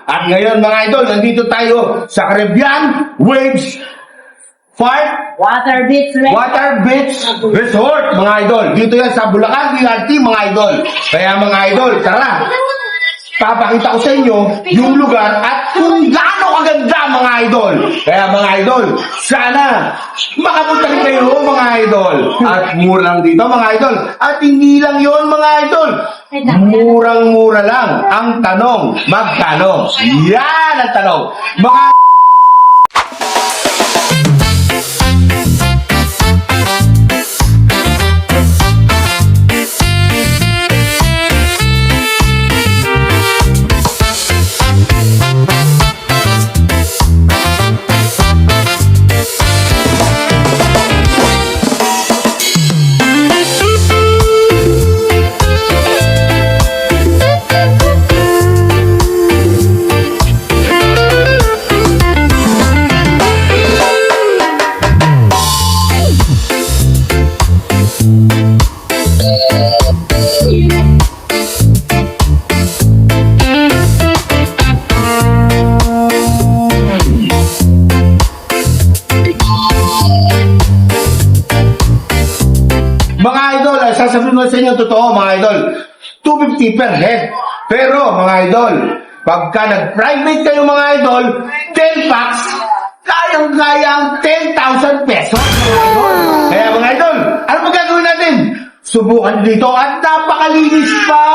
At ngayon mga idol, nandito tayo sa Caribbean Waves Park Water Beach Resort, mga idol. Dito yan sa Bulacan, DRT, mga idol. Kaya mga idol, tara. Papakita ko sa inyo yung lugar at kung gaano kaganda, mga idol. Kaya mga idol, sana makapunta rin kayo, mga idol. At murang dito, mga idol. At hindi lang yon mga idol. Murang-mura lang. Ang tanong, magkano? Yan ang tanong. Mga sasabihin ko sa inyo totoo, mga idol, 250 per head. Pero, mga idol, pagka nag-private kayo, mga idol, 10 packs, kayang-kaya ang 10,000 pesos, mga idol. Kaya, mga idol, ano magagawin natin? Subukan dito at napakalinis pa.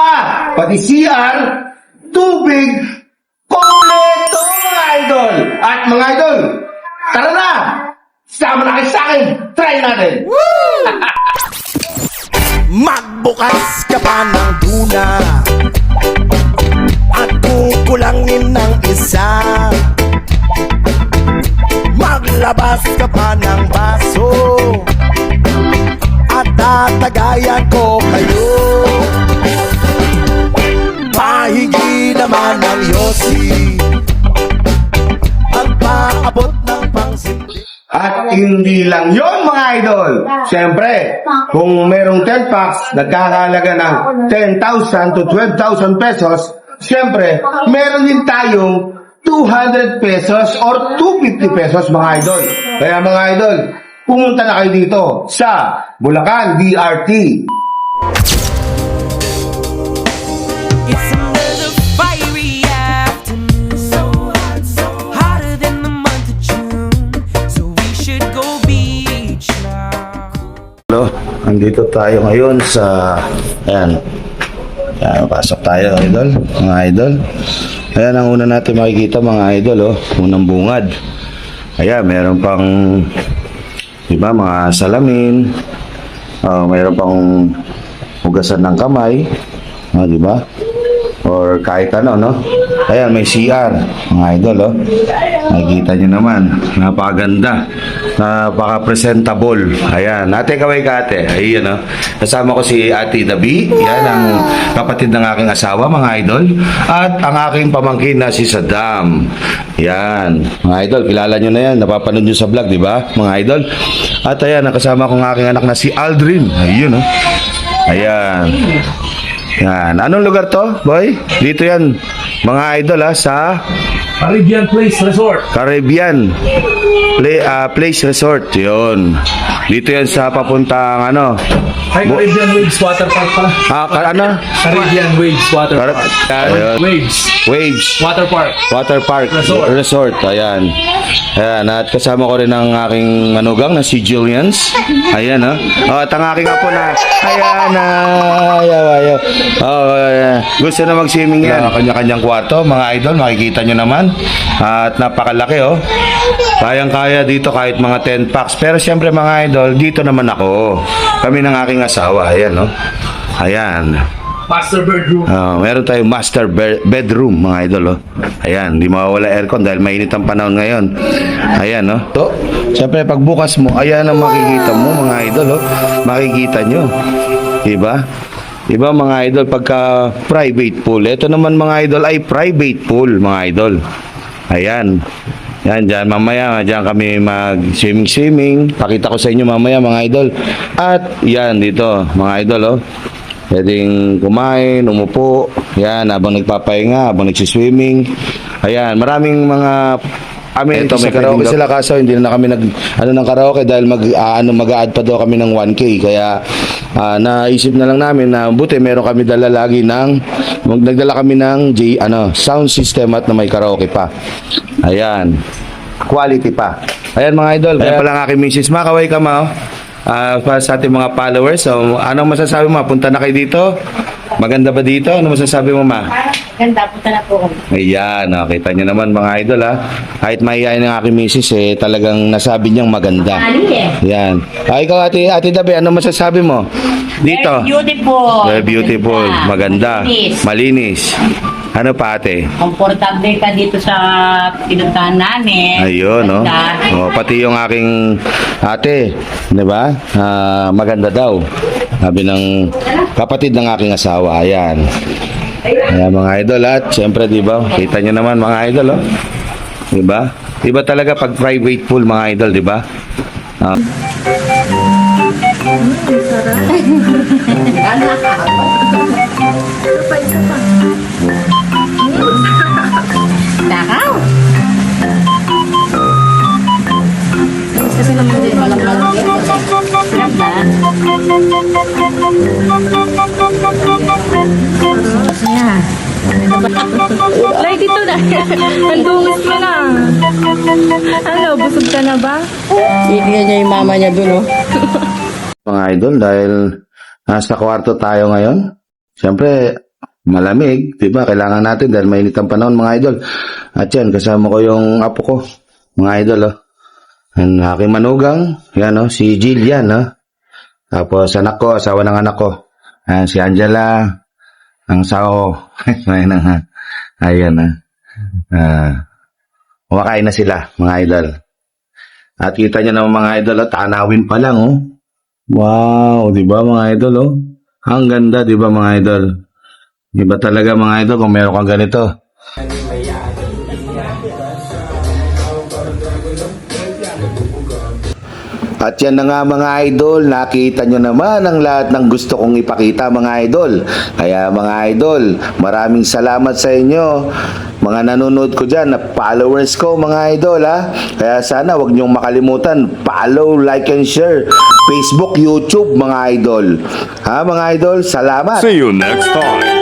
Pati CR, tubig, kompleto, mga idol. At, mga idol, tara na! Sama na kayo sa akin! Try natin! Magbukas ka pa ng tuna at kukulangin ng isa. Maglabas ka pa ng baso at tatagayan ko kayo. Pahigi naman ng yosi at paabot ng pangsindi. At hindi lang yon, mga idol. Siyempre, kung merong 10 packs, nagkakahalaga ng 10,000 to 12,000 pesos, siyempre, meron din tayong 200 pesos or 250 pesos, mga idol. Kaya mga idol, pumunta na kayo dito sa Bulacan, DRT. It's another fiery afternoon, so hot, so hotter than the month of June. So we should go beach now. Hello, andito tayo ngayon sa ayan, pasok tayo idol, mga idol. Ayan ang una natin makikita, mga idol, unang bungad. Ayan, meron pang diba, mga salamin, meron pang hugasan ng kamay, diba, or kahit ano, no? Ayan, may CR, mga idol, nakikita nyo naman, napakaganda, napaka-presentable. Ayan, ate, kaway ka ate. Ayan, kasama ko si Ate Dabi, yan ang kapatid ng aking asawa, mga idol, at ang aking pamangkin na si Saddam. Yan, mga idol, kilala nyo na yan, napapanood nyo sa vlog, di ba, mga idol? At ayan, nakasama ko ng aking anak na si Aldrin. Ayun, ayan. Yan. Anong lugar to, boy? Dito yan, mga idol, sa Caribbean Place Resort. Caribbean Place Resort. Yun. Dito yan sa papuntang ano? Caribbean Waves Water Park pala. Ano? Caribbean Waves Water Park. Ayun. Waves Water Park. Water Park Resort. Ayan. Ayan. At kasama ko rin ang aking manugang na si Julians. Ayan, at ang aking apo na ayaw. Gusto na mag-swimming yan. Kanya-kanyang kwarto, mga idol, makikita nyo naman. At napakalaki, kayang-kaya dito kahit mga 10 packs. Pero siyempre, mga idol, dito naman ako. Kami ng aking asawa. Ayan, ayan. Master bedroom. Meron tayong master bedroom, mga idol, Ayan, di mawawala aircon dahil mainit ang panahon ngayon. Ayan, to. Siyempre, pagbukas mo, ayan ang makikita mo, mga idol, makikita nyo. Diba? Diba, mga idol, pagka private pool. Ito naman, mga idol, ay private pool, mga idol. Ayan. Yan, dyan, mamaya, dyan kami mag-swimming. Pakita ko sa inyo mamaya, mga idol. At, yan, dito, mga idol, Pwedeng kumain, umupo, yan, habang nagpapahinga, habang nagsiswimming. Ayan, maraming mga ito, may karaoke sila kaso hindi na kami ng karaoke dahil mag-a-add pa daw kami ng 1K. Kaya naisip na lang namin na buti meron kami dala lagi nagdala kami ng sound system at na may karaoke pa. Ayan. Quality pa. Ayan mga idol. Kaya pala ang aking misis. Makaway ka ma. Para sa ating mga followers. So, anong masasabi mo? Punta na kayo dito? Maganda ba dito? Ano masasabi mo ma? Ganda, punta na po kami. Ayan, kita nyo naman mga idol ha. Kahit mahihayin ng aking misis talagang nasabi niyang maganda. Ayan. Ikaw ate Dabe, ano masasabi mo? Dito? Very beautiful. Very beautiful. Maganda. Malinis. Ano pa ate? Komportable ka dito sa pinuntahan namin. Ayun, no? Ganda. Pati yung aking ate, di ba? Maganda daw. Sabi ng kapatid ng aking asawa. Ayan. Ayan mga idol at syempre, di ba? Kita nyo naman mga idol, oh. Di ba? Iba talaga pag private pool mga idol, di ba? Nakaw. Kasi naman din malamang dito. Ganda. Yeah. Lay dito na. Ang dungis mo na. Ano, busog ka na ba? Ibigyan niya yung mama niya dun, oh. Mga idol, dahil nasa kwarto tayo ngayon, syempre, malamig, di ba? Kailangan natin dahil mainit ang panahon, mga idol. At yan, kasama ko yung apo ko, mga idol, oh. Ang aking manugang, yan, oh, si Jill yan, oh. Tapos, anak ko, asawa ng anak ko. Ayan, si Angela, ang asawa ko. Ayan, kumakain na sila, mga idol. At kita nyo naman, mga idol, oh, tanawin pa lang, oh. Wow, 'di ba mga idol oh? Ang ganda 'di ba mga idol? Iba talaga mga idol kung meron kang ganito. At yan na nga mga idol, nakita nyo naman ang lahat ng gusto kong ipakita mga idol. Kaya mga idol, maraming salamat sa inyo. Mga nanonood ko dyan, na followers ko mga idol ha. Kaya sana wag nyong makalimutan, follow, like and share. Facebook, YouTube mga idol. Ha mga idol, salamat. See you next time.